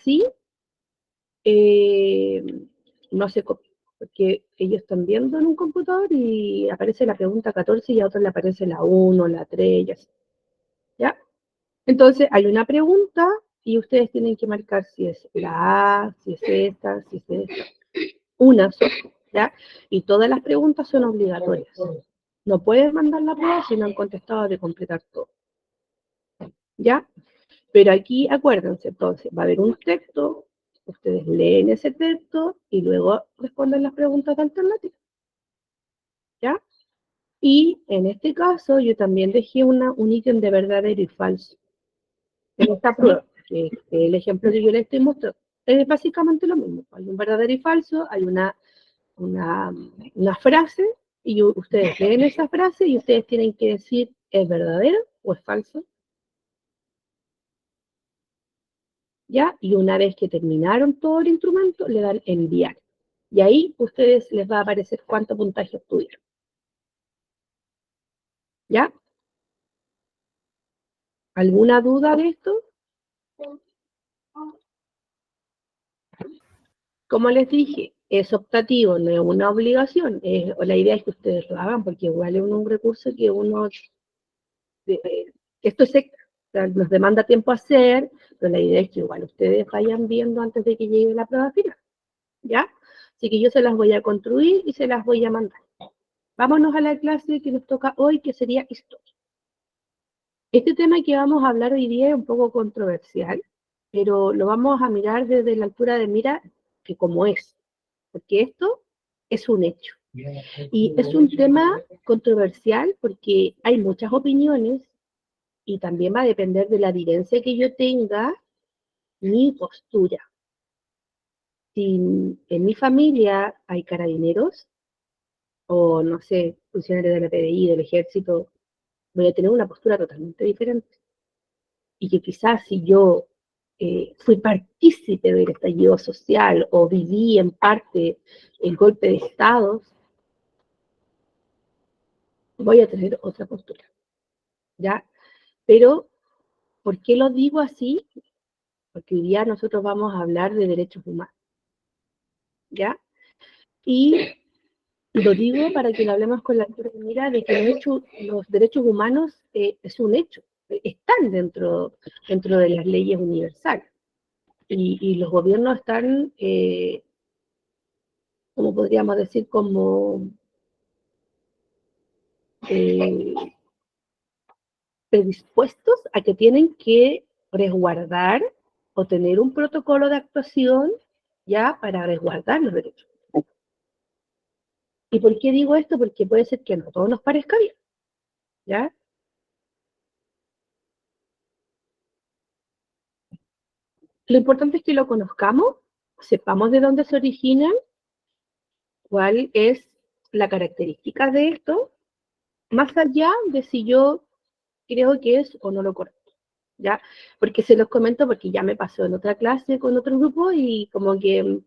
así, no se copia, porque ellos están viendo en un computador y aparece la pregunta 14 y a otros le aparece la 1, la 3 y así, ¿ya? Entonces hay una pregunta y ustedes tienen que marcar si es la A, si es esta, si es esta. Una sola, ¿ya? Y todas las preguntas son obligatorias. No pueden mandar la prueba si no han contestado de completar todo, ¿ya? Pero aquí acuérdense, entonces, va a haber un texto, ustedes leen ese texto y luego responden las preguntas alternativas, ¿ya? Y en este caso yo también dejé un ítem de verdadero y falso en esta prueba, que el ejemplo que yo les estoy mostrando. Es básicamente lo mismo, hay un verdadero y falso, hay una frase y ustedes leen esa frase y ustedes tienen que decir ¿es verdadero o es falso? ¿Ya? Y una vez que terminaron todo el instrumento, le dan enviar. Y ahí ustedes les va a aparecer cuánto puntaje obtuvieron. ¿Ya? ¿Alguna duda de esto? Como les dije, es optativo, no es una obligación. La idea es que ustedes lo hagan porque igual es un recurso que uno... esto es extra, o sea, nos demanda tiempo hacer, pero la idea es que igual ustedes vayan viendo antes de que llegue la prueba final. ¿Ya? Así que yo se las voy a construir y se las voy a mandar. Vámonos a la clase que nos toca hoy, que sería historia. Este tema que vamos a hablar hoy día es un poco controversial, pero lo vamos a mirar desde la altura de mira que como es, porque esto es un hecho. Y es un tema controversial porque hay muchas opiniones y también va a depender de la adherencia que yo tenga, mi postura. Si en mi familia hay carabineros, o no sé, funcionarios de la PDI, del ejército, voy a tener una postura totalmente diferente. Y que quizás si yo fui partícipe del estallido social o viví en parte el golpe de Estado, voy a tener otra postura, ¿ya? Pero, ¿por qué lo digo así? Porque hoy día nosotros vamos a hablar de derechos humanos, ¿ya? Y lo digo para que lo hablemos con la mira de que los derechos humanos es un hecho, están dentro de las leyes universales. Y los gobiernos están, como podríamos decir, como eh, predispuestos a que tienen que resguardar o tener un protocolo de actuación ya para resguardar los derechos. ¿Y por qué digo esto? Porque puede ser que no todo nos parezca bien, ¿ya? Lo importante es que lo conozcamos, sepamos de dónde se originan, cuál es la característica de esto, más allá de si yo creo que es o no lo correcto, ¿ya? Porque se los comento porque ya me pasó en otra clase con otro grupo y como que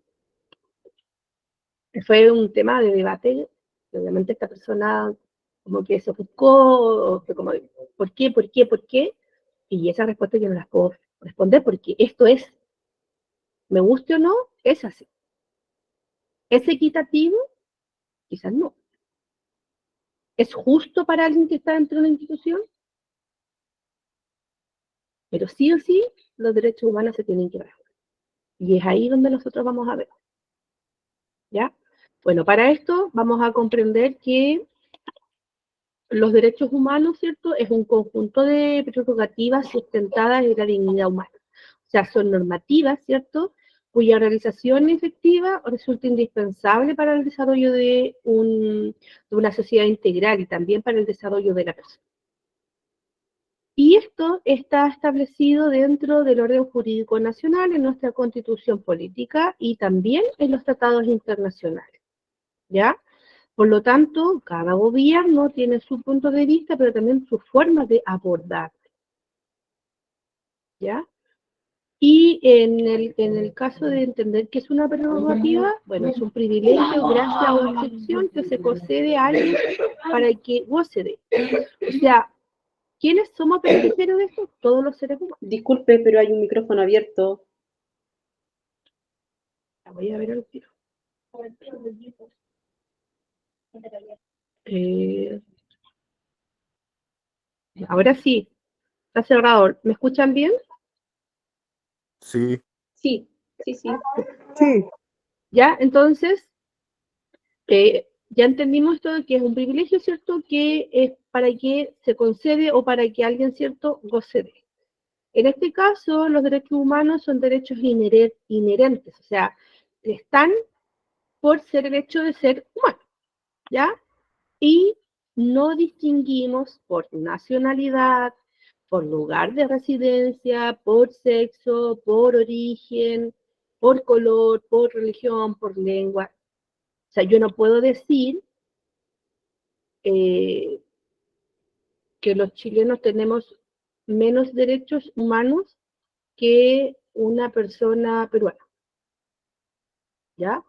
fue un tema de debate, y obviamente esta persona como que se ofuscó, fue como, ¿por qué, por qué, por qué? Y esa respuesta yo no las puedo responder porque esto es, me guste o no, es así. ¿Es equitativo? Quizás no. ¿Es justo para alguien que está dentro de una institución? Pero sí o sí, los derechos humanos se tienen que ver. Y es ahí donde nosotros vamos a ver. ¿Ya? Bueno, para esto vamos a comprender que los derechos humanos, ¿cierto? Es un conjunto de prerrogativas sustentadas en la dignidad humana. O sea, son normativas, ¿cierto? Cuya realización efectiva resulta indispensable para el desarrollo de una sociedad integral y también para el desarrollo de la persona. Y esto está establecido dentro del orden jurídico nacional, en nuestra constitución política y también en los tratados internacionales, ¿ya? Por lo tanto, cada gobierno tiene su punto de vista, pero también su forma de abordar, ¿ya? Y en el caso de entender que es una prerrogativa, bueno, es un privilegio, gracia o excepción que se concede a alguien para que goce de. O sea, ¿quiénes somos beneficiarios de esto? Todos los seres humanos. Disculpe, pero hay un micrófono abierto. La voy a ver al tiro. Eh, ahora sí, está cerrado. ¿Me escuchan bien? Sí. Sí, sí, sí. Sí. Ya, entonces, ya entendimos esto de que es un privilegio, ¿cierto? Que es para que se concede o para que alguien, ¿cierto?, goce de. En este caso, los derechos humanos son derechos inherentes, o sea, están por ser el hecho de ser humano, ¿ya? Y no distinguimos por nacionalidad, por lugar de residencia, por sexo, por origen, por color, por religión, por lengua. O sea, yo no puedo decir que los chilenos tenemos menos derechos humanos que una persona peruana, ¿ya?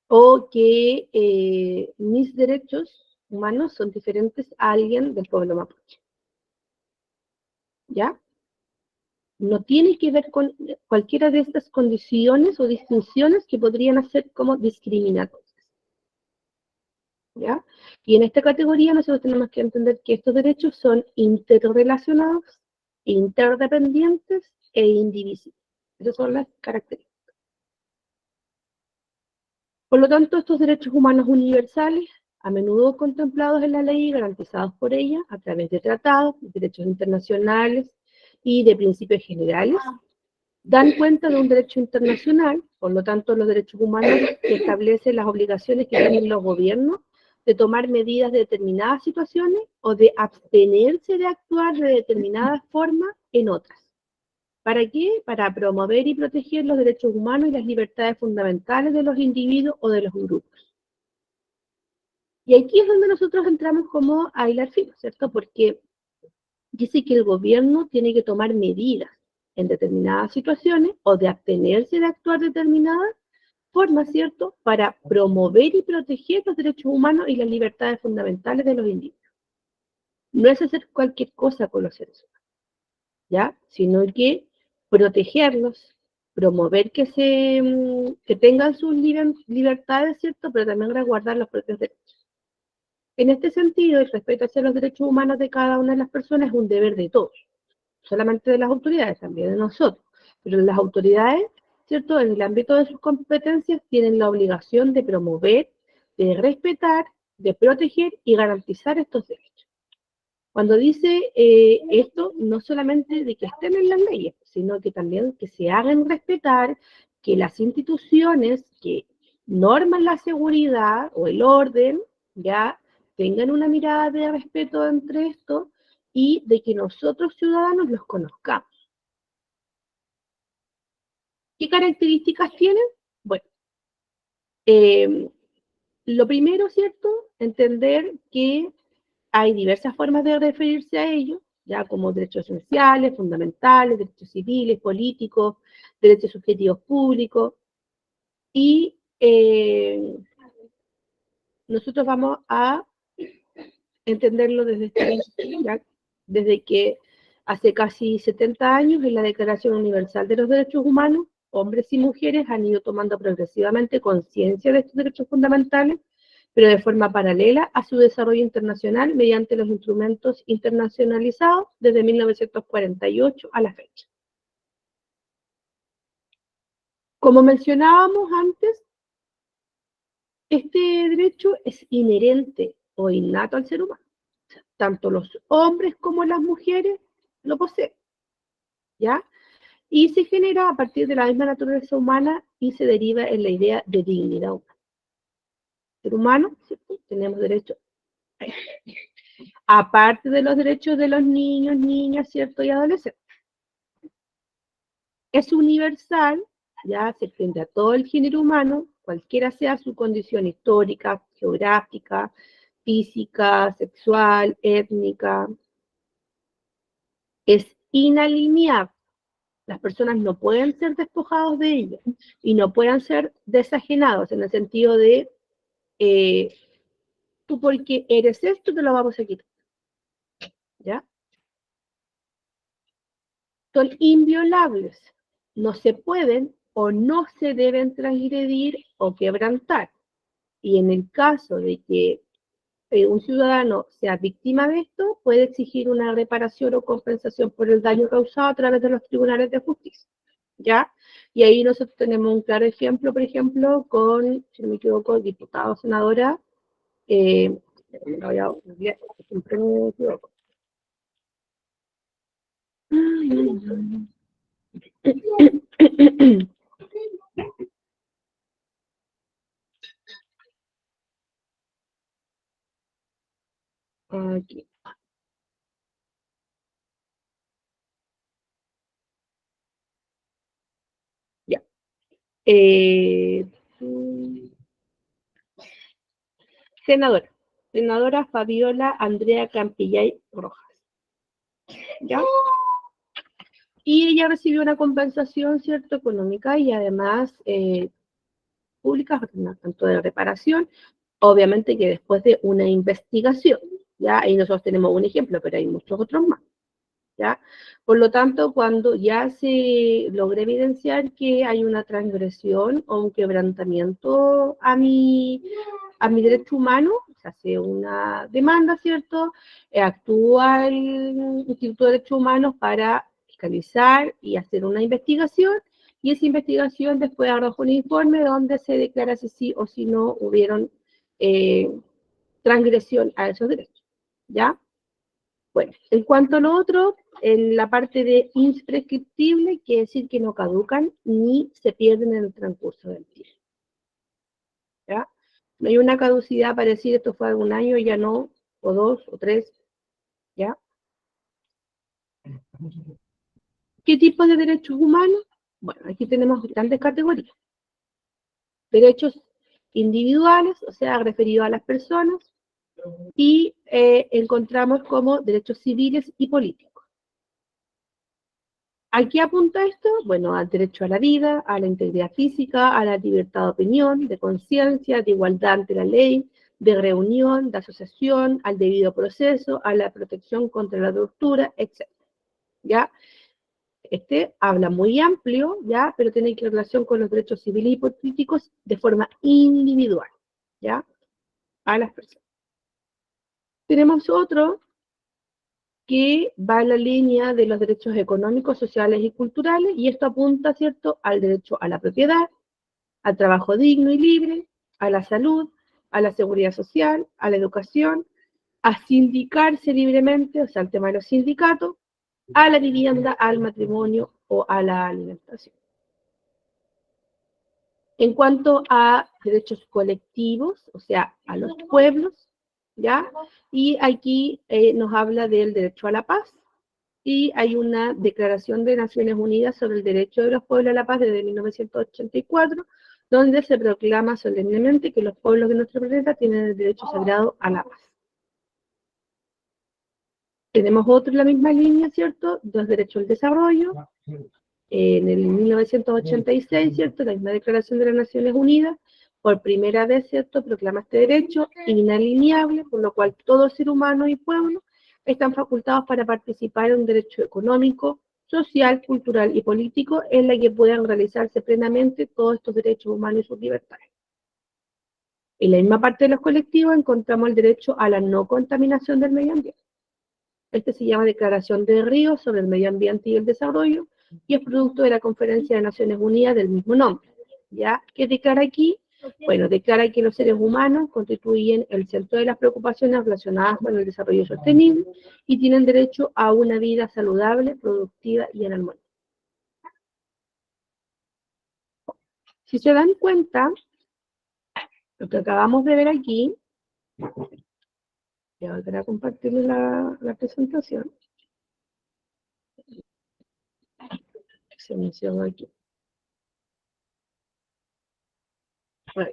O que mis derechos humanos son diferentes a alguien del pueblo mapuche, ¿ya? No tiene que ver con cualquiera de estas condiciones o distinciones que podrían hacer como discriminatorias, ¿ya? Y en esta categoría nosotros tenemos que entender que estos derechos son interrelacionados, interdependientes e indivisibles. Esas son las características. Por lo tanto, estos derechos humanos universales, a menudo contemplados en la ley y garantizados por ella a través de tratados, de derechos internacionales y de principios generales, dan cuenta de un derecho internacional, por lo tanto, los derechos humanos que establecen las obligaciones que tienen los gobiernos de tomar medidas de determinadas situaciones o de abstenerse de actuar de determinada forma en otras. ¿Para qué? Para promover y proteger los derechos humanos y las libertades fundamentales de los individuos o de los grupos. Y aquí es donde nosotros entramos como a hilar fino, ¿cierto? Porque dice que el gobierno tiene que tomar medidas en determinadas situaciones o de abstenerse de actuar de determinadas formas, ¿cierto? Para promover y proteger los derechos humanos y las libertades fundamentales de los individuos. No es hacer cualquier cosa con los seres humanos, ¿ya? Sino que protegerlos, promover que tengan sus libertades, ¿cierto? Pero también resguardar los propios derechos. En este sentido, el respeto hacia los derechos humanos de cada una de las personas es un deber de todos, solamente de las autoridades, también de nosotros. Pero las autoridades, ¿cierto? En el ámbito de sus competencias tienen la obligación de promover, de respetar, de proteger y garantizar estos derechos. Cuando dice esto, no solamente de que estén en las leyes, sino que también que se hagan respetar, que las instituciones que norman la seguridad o el orden, ya tengan una mirada de respeto entre esto y de que nosotros ciudadanos los conozcamos. ¿Qué características tienen? Bueno, lo primero, ¿cierto? Entender que hay diversas formas de referirse a ellos, ya como derechos esenciales, fundamentales, derechos civiles, políticos, derechos subjetivos públicos, y nosotros vamos a entenderlo desde que hace casi 70 años en la Declaración Universal de los Derechos Humanos, hombres y mujeres han ido tomando progresivamente conciencia de estos derechos fundamentales, pero de forma paralela a su desarrollo internacional mediante los instrumentos internacionalizados desde 1948 a la fecha. Como mencionábamos antes, este derecho es inherente o innato al ser humano. Tanto los hombres como las mujeres lo poseen, ¿ya? Y se genera a partir de la misma naturaleza humana y se deriva en la idea de dignidad humana. Ser humano, ¿cierto? Tenemos derecho, aparte de los derechos de los niños, niñas, ¿cierto? Y adolescentes. Es universal, ya se extiende a todo el género humano, cualquiera sea su condición histórica, geográfica, física, sexual, étnica. Es inalineable. Las personas no pueden ser despojados de ellos y no pueden ser desajenados en el sentido de tú porque eres esto te lo vamos a quitar, ¿ya? Son inviolables, no se pueden o no se deben transgredir o quebrantar. Y en el caso de que un ciudadano sea víctima de esto, puede exigir una reparación o compensación por el daño causado a través de los tribunales de justicia, ¿ya? Y ahí nosotros tenemos un claro ejemplo, por ejemplo, con, si no me equivoco, diputado o senadora, siempre me equivoco. Aquí, ya. Eh, senadora, senadora Fabiola Andrea Campillay Rojas, ¿ya? Y ella recibió una compensación, ¿cierto?, económica y además pública, tanto de reparación, obviamente que después de una investigación, ¿ya? Ahí nosotros tenemos un ejemplo, pero hay muchos otros más, ¿ya? Por lo tanto, cuando ya se logra evidenciar que hay una transgresión o un quebrantamiento a mi derecho humano, se hace una demanda, ¿cierto? Actúa el Instituto de Derechos Humanos para fiscalizar y hacer una investigación, y esa investigación después arroja un informe donde se declara si sí o si no hubieron eh, transgresión a esos derechos, ¿ya? Bueno, en cuanto a lo otro, en la parte de imprescriptible, quiere decir que no caducan ni se pierden en el transcurso del tiempo, ¿ya? No hay una caducidad para decir esto fue algún año, ya no, o dos, o tres, ¿ya? ¿Qué tipo de derechos humanos? Bueno, aquí tenemos grandes categorías. Derechos individuales, o sea, referidos a las personas, y encontramos como derechos civiles y políticos. ¿A qué apunta esto? Bueno, al derecho a la vida, a la integridad física, a la libertad de opinión, de conciencia, de igualdad ante la ley, de reunión, de asociación, al debido proceso, a la protección contra la tortura, etc. ¿Ya? Este habla muy amplio, ¿ya? Pero tiene que relación con los derechos civiles y políticos de forma individual, ¿ya? A las personas. Tenemos otro que va en la línea de los derechos económicos, sociales y culturales, y esto apunta, ¿cierto?, al derecho a la propiedad, al trabajo digno y libre, a la salud, a la seguridad social, a la educación, a sindicarse libremente, o sea, el tema de los sindicatos, a la vivienda, al matrimonio o a la alimentación. En cuanto a derechos colectivos, o sea, a los pueblos, ¿ya? Y aquí nos habla del derecho a la paz, y hay una declaración de Naciones Unidas sobre el derecho de los pueblos a la paz desde 1984, donde se proclama solemnemente que los pueblos de nuestro planeta tienen el derecho sagrado a la paz. Tenemos otro en la misma línea, ¿cierto? Los derechos al desarrollo. En el 1986, ¿cierto? La misma declaración de las Naciones Unidas, por primera vez, ¿cierto?, proclama este derecho inalienable, por lo cual todo ser humano y pueblo están facultados para participar en un derecho económico, social, cultural y político en la que puedan realizarse plenamente todos estos derechos humanos y sus libertades. En la misma parte de los colectivos encontramos el derecho a la no contaminación del medio ambiente. Este se llama Declaración de Río sobre el Medio Ambiente y el Desarrollo, y es producto de la Conferencia de Naciones Unidas del mismo nombre. ¿Ya? ¿Qué declara aquí? Bueno, declara que los seres humanos constituyen el centro de las preocupaciones relacionadas con el desarrollo sostenible y tienen derecho a una vida saludable, productiva y en armonía. Si se dan cuenta, lo que acabamos de ver aquí, voy a volver a compartir la presentación. Se menciona aquí. Bueno,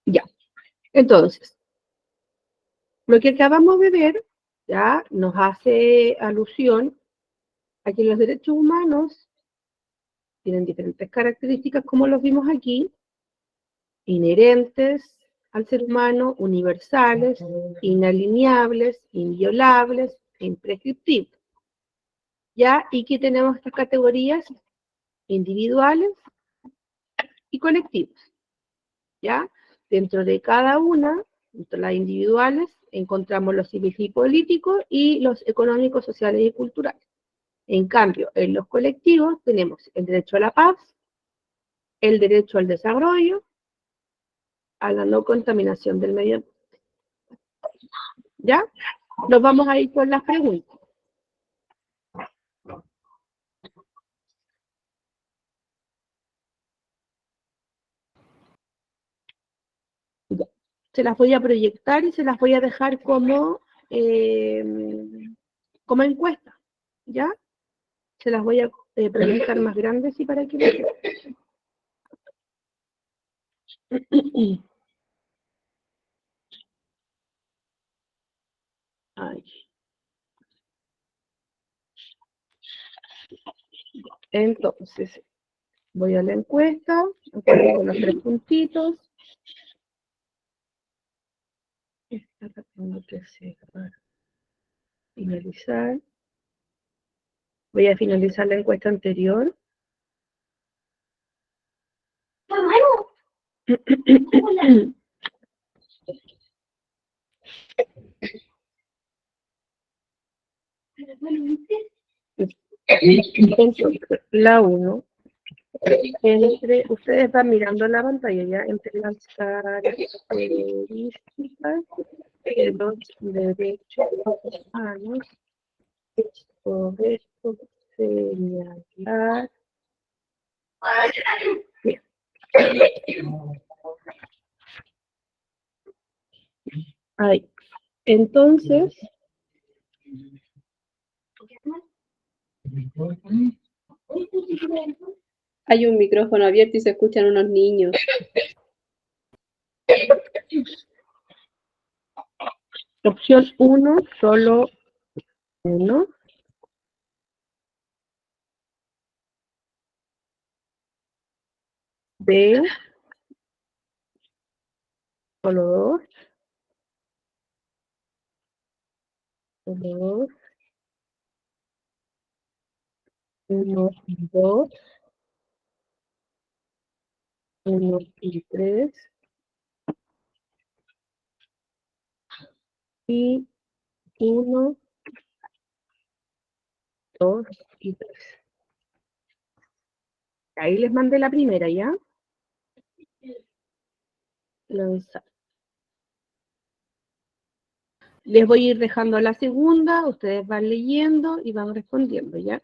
ya, entonces, lo que acabamos de ver ya nos hace alusión a que los derechos humanos tienen diferentes características, como los vimos aquí, inherentes al ser humano, universales, inalineables, inviolables e imprescriptibles. ¿Ya? ¿Y qué tenemos estas categorías? Individuales y colectivas. ¿Ya? Dentro de cada una, dentro de las individuales, encontramos los civiles y políticos y los económicos, sociales y culturales. En cambio, en los colectivos tenemos el derecho a la paz, el derecho al desarrollo, a la no contaminación del medio ambiente. ¿Ya? Nos vamos a ir con las preguntas. Ya. Se las voy a proyectar y se las voy a dejar eh, como encuesta. ¿Ya? Se las voy a proyectar más grandes y para que vean. Ay. Entonces, voy a la encuesta, con los 3 puntitos. Esta la tengo que cerrar. Finalizar. Voy a finalizar la encuesta anterior. Entonces, la 1, entre, ustedes van mirando la pantalla ya, entre las características de los derechos humanos, correcto señalar. Bien. Ahí. Entonces, hay un micrófono abierto y se escuchan unos niños. Opción 1, solo 1. B, solo 2. Solo 2. 1 y 2. 1 y 3. Y 1, 2 y 3. Ahí les mandé la primera, ¿ya? Lanzar. Les voy a ir dejando la segunda, ustedes van leyendo y van respondiendo, ¿ya?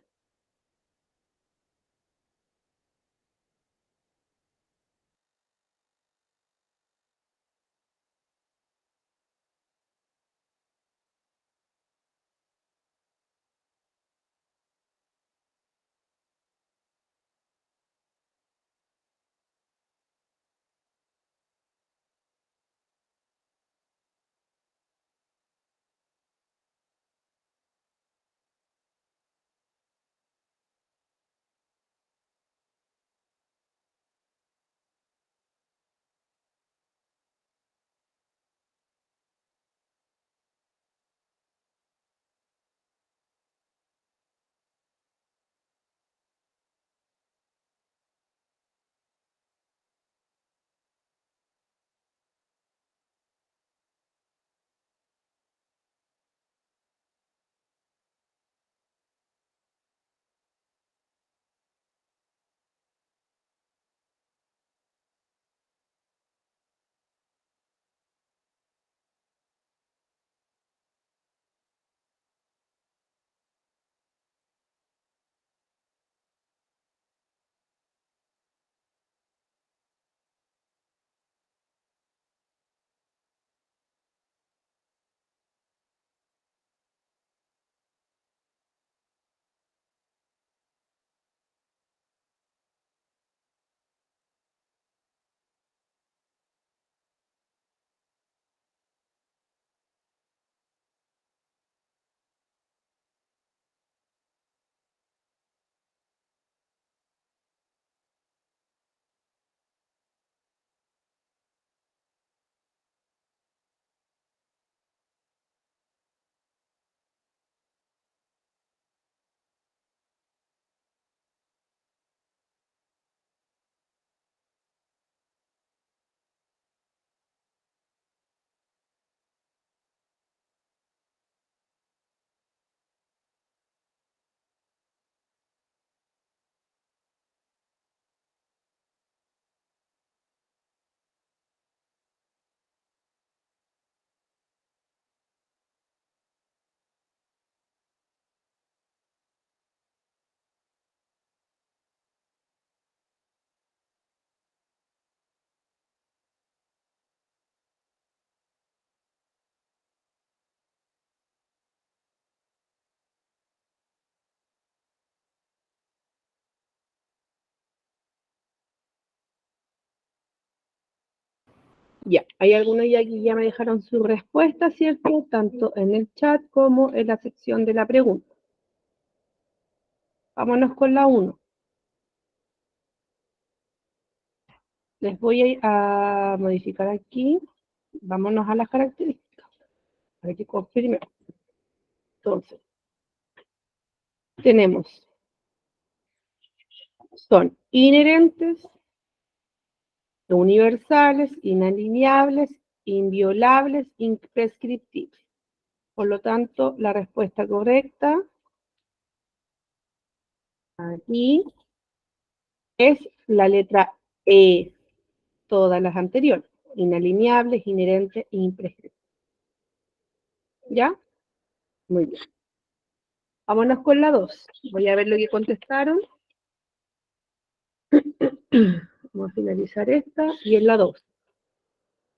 Ya, hay algunos ya que ya me dejaron su respuesta, ¿cierto? Tanto en el chat como en la sección de la pregunta. Vámonos con la 1. Les voy a modificar aquí. Vámonos a las características. Para que confirme. Entonces, tenemos, son inherentes, universales, inalineables, inviolables, imprescriptibles. Por lo tanto, la respuesta correcta aquí es la letra E, todas las anteriores, inalineables, inherentes e imprescriptibles. ¿Ya? Muy bien. Vámonos con la 2. Voy a ver lo que contestaron. Vamos a finalizar esta y en la 2.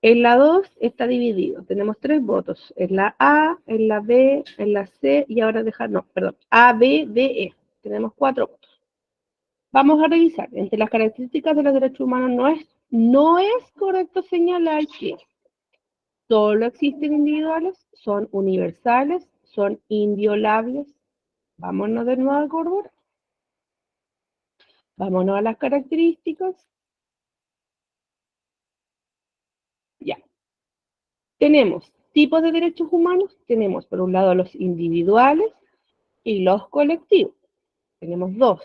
En la 2 está dividido. Tenemos 3 votos. En la A, en la B, en la C y ahora dejar, no, perdón, A, B, D, E. Tenemos 4 votos. Vamos a revisar. Entre las características de los derechos humanos no es correcto señalar que solo existen individuales, son universales, son inviolables. Vámonos de nuevo a Córdoba. Vámonos a las características. Ya. Tenemos tipos de derechos humanos. Tenemos por un lado los individuales y los colectivos. Tenemos dos.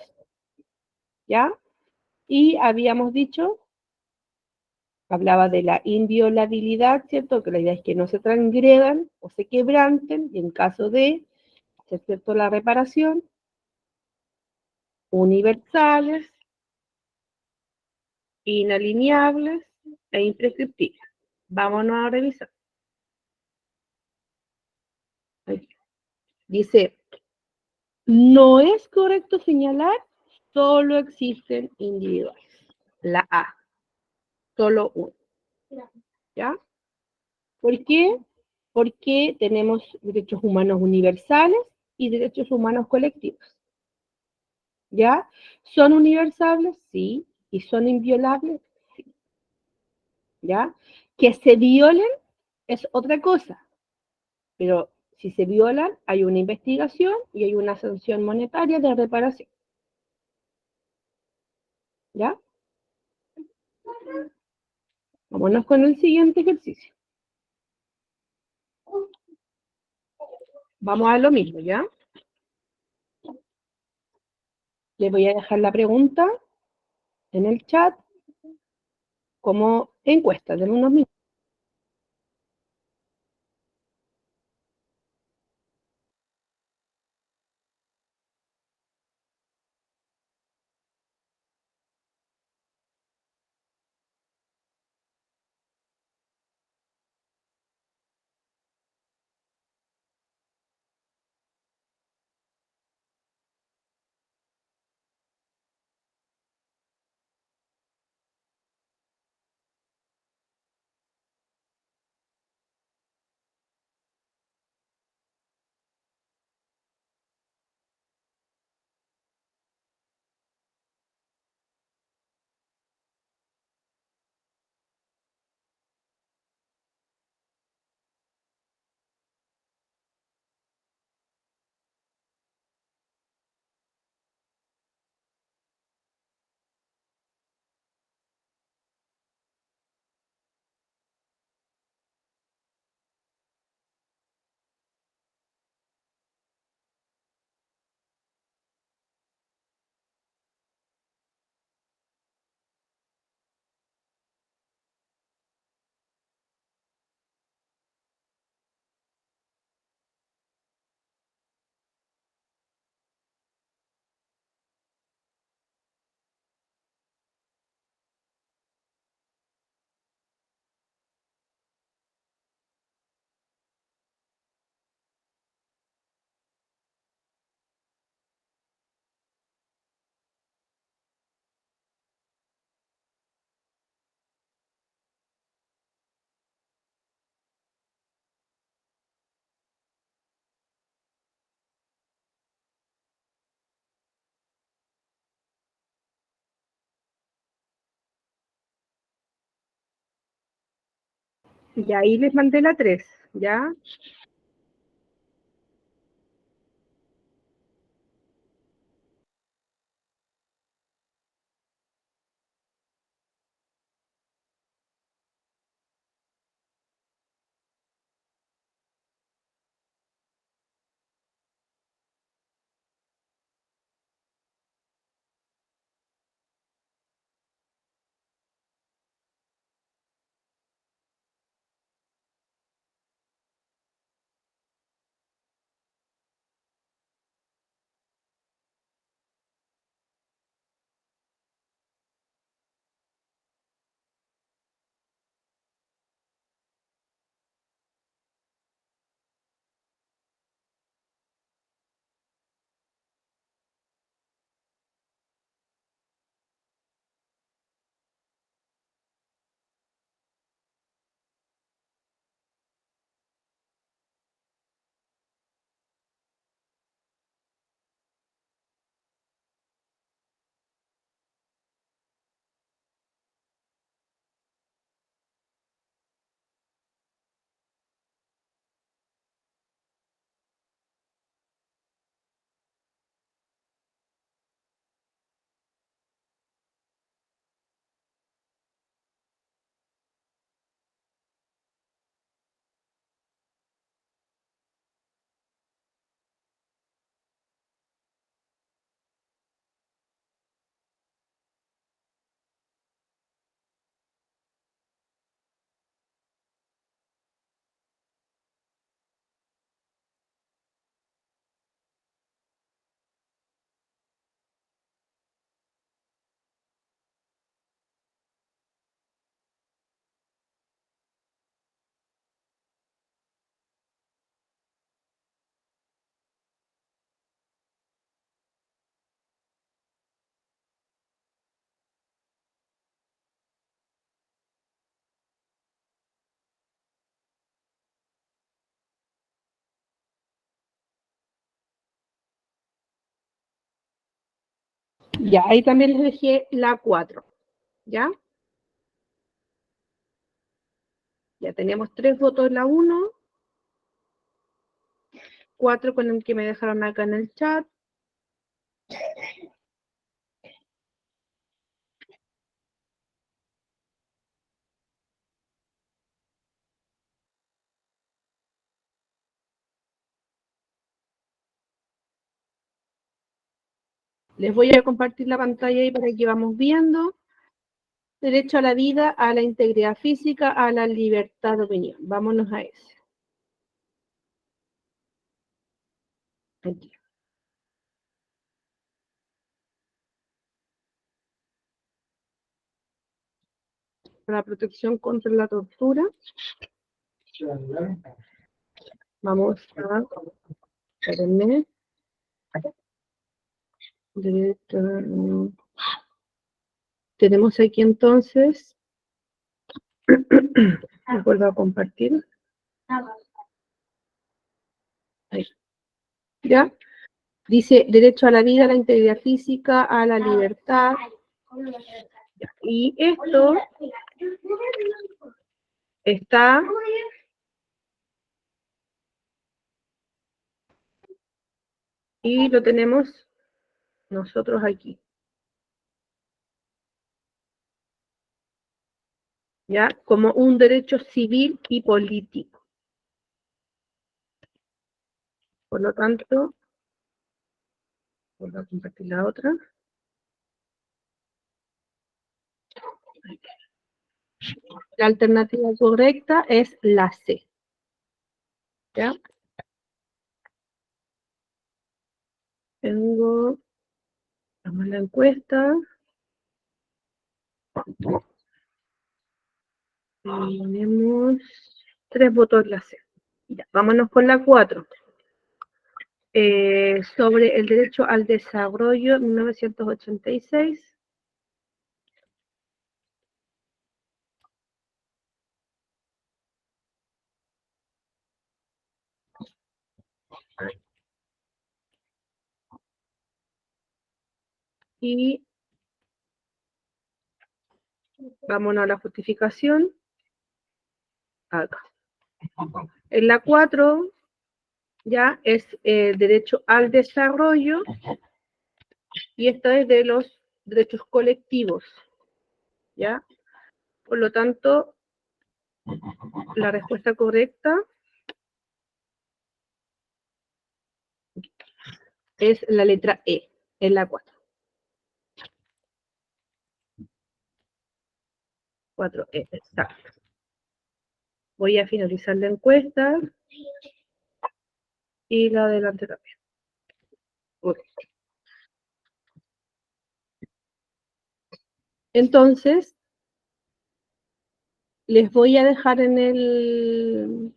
¿Ya? Y habíamos dicho, hablaba de la inviolabilidad, ¿cierto? Que la idea es que no se transgredan o se quebranten, y en caso de hacer, ¿cierto?, la reparación, universales, inalineables e imprescriptibles. Vámonos a revisar. Aquí. Dice, no es correcto señalar, solo existen individuales. La A, solo uno. ¿Ya? ¿Por qué? Porque tenemos derechos humanos universales y derechos humanos colectivos. ¿Ya? ¿Son universales? Sí. ¿Y son inviolables? Sí. ¿Ya? Que se violen es otra cosa, pero si se violan hay una investigación y hay una sanción monetaria de reparación. ¿Ya? Vámonos con el siguiente ejercicio. Vamos a lo mismo, ¿ya? Les voy a dejar la pregunta en el chat como encuesta de unos minutos. Y ahí les mandé la 3, ¿ya? Ya, ahí también les dejé la 4, ¿ya? Ya tenemos 3 votos en la 1, 4 con el que me dejaron acá en el chat. Les voy a compartir la pantalla ahí para que vamos viendo. Derecho a la vida, a la integridad física, a la libertad de opinión. Vámonos a ese. Aquí. Para protección contra la tortura. Vamos a... Espérenme. Derecho, tenemos aquí entonces... Vuelvo a compartir. Ahí. ¿Ya? Dice derecho a la vida, a la integridad física, a la libertad. Y esto está y lo tenemos nosotros aquí. ¿Ya? Como un derecho civil y político. Por lo tanto, voy a compartir la otra. La alternativa correcta es la C. ¿Ya? Tengo, vamos a la encuesta. Tenemos 3 votos la C. Ya, vámonos con la 4. Sobre el derecho al desarrollo, 1986. Y vámonos a la justificación. acá. En la 4, ya es derecho al desarrollo, y esta es de los derechos colectivos, ¿ya? Por lo tanto, la respuesta correcta es la letra E, en la 4. 4E, exacto. Voy a finalizar la encuesta y la adelante también. Okay. Entonces, les voy a dejar en el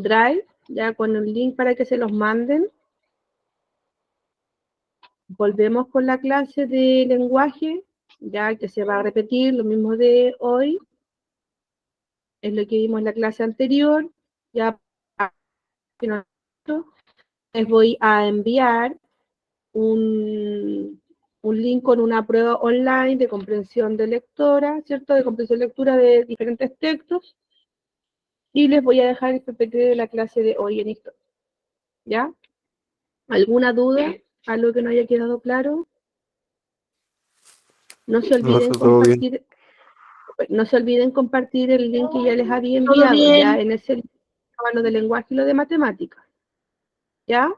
Drive, ya con el link para que se los manden. Volvemos con la clase de lenguaje, ya que se va a repetir lo mismo de hoy, es lo que vimos en la clase anterior. Ya les voy a enviar un link con una prueba online de comprensión de lectora, ¿cierto? De comprensión de lectura de diferentes textos, y les voy a dejar el PPT de la clase de hoy en historia, ¿ya? ¿Alguna duda? ¿Algo que no haya quedado claro? No se olviden compartir, no se olviden compartir el link que ya les había enviado, ya en ese link estaba lo de lenguaje y lo de matemáticas, ¿ya?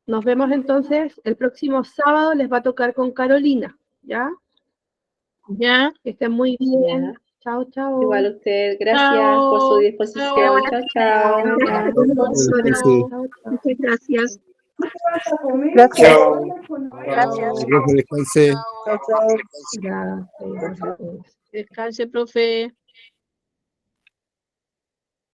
Nos vemos entonces el próximo sábado, les va a tocar con Carolina, ¿ya? Ya. Que estén muy bien. Ya. Chao, chao. Igual a usted, gracias por su disposición. Chao, chao. Muchas gracias. Gracias. Gracias. Descanse. Gracias. Descanse, profe.